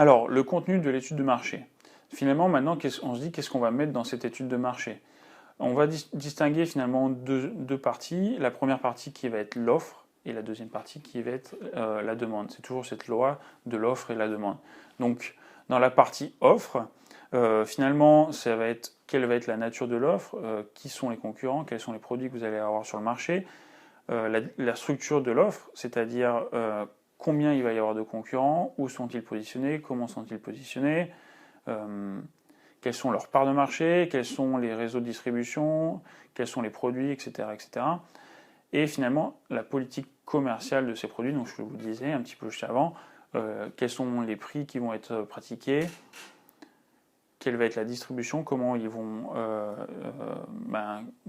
Alors, le contenu de l'étude de marché. Finalement, maintenant, on se dit qu'est-ce qu'on va mettre dans cette étude de marché. On va distinguer finalement deux parties. La première partie qui va être l'offre et la deuxième partie qui va être la demande. C'est toujours cette loi de l'offre et la demande. Donc, dans la partie offre, finalement, ça va être quelle va être la nature de l'offre, qui sont les concurrents, quels sont les produits que vous allez avoir sur le marché, la structure de l'offre, c'est-à-dire combien il va y avoir de concurrents, où sont-ils positionnés, comment sont-ils positionnés, quelles sont leurs parts de marché, quels sont les réseaux de distribution, quels sont les produits, etc. etc. Et finalement, la politique commerciale de ces produits, donc je vous disais un petit peu juste avant, quels sont les prix qui vont être pratiqués, quelle va être la distribution, comment ils vont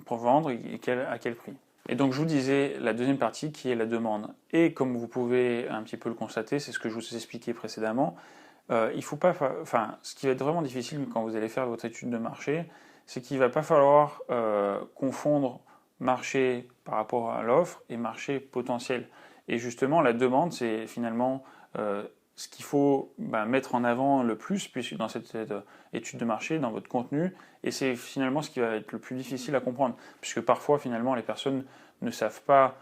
pour vendre et à quel prix. Et donc je vous disais la deuxième partie qui est la demande. Et comme vous pouvez un petit peu le constater, c'est ce que je vous ai expliqué précédemment, il faut pas, ce qui va être vraiment difficile quand vous allez faire votre étude de marché, c'est qu'il ne va pas falloir confondre marché par rapport à l'offre et marché potentiel. Et justement, la demande, c'est finalement ce qu'il faut mettre en avant le plus puisque dans cette étude de marché, dans votre contenu, et c'est finalement ce qui va être le plus difficile à comprendre, puisque parfois finalement les personnes ne savent pas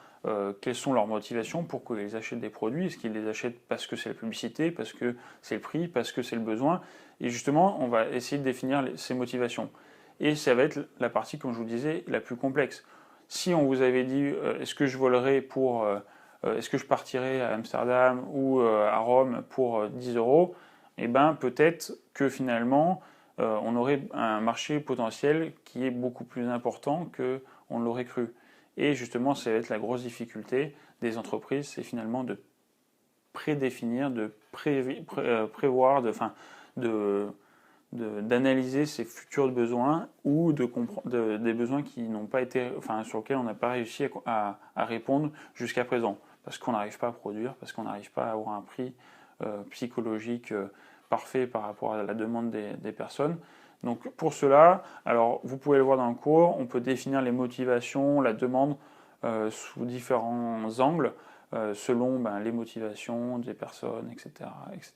quelles sont leurs motivations pour qu'ils achètent des produits. Est-ce qu'ils les achètent parce que c'est la publicité, parce que c'est le prix, parce que c'est le besoin? Et justement, on va essayer de définir ces motivations. Et ça va être la partie, comme je vous disais, la plus complexe. Si on vous avait dit, est-ce que je volerais pour... est-ce que je partirais à Amsterdam ou à Rome pour 10 euros? Eh bien, peut-être que finalement, on aurait un marché potentiel qui est beaucoup plus important qu'on l'aurait cru. Et justement, ça va être la grosse difficulté des entreprises, c'est finalement de prédéfinir, de prévoir, d'analyser ses futurs besoins ou des besoins qui n'ont pas été, sur lesquels on n'a pas réussi à répondre jusqu'à présent, parce qu'on n'arrive pas à produire, parce qu'on n'arrive pas à avoir un prix psychologique parfait par rapport à la demande des personnes. Donc pour cela, alors vous pouvez le voir dans le cours, on peut définir les motivations, la demande sous différents angles, selon les motivations des personnes, etc., etc.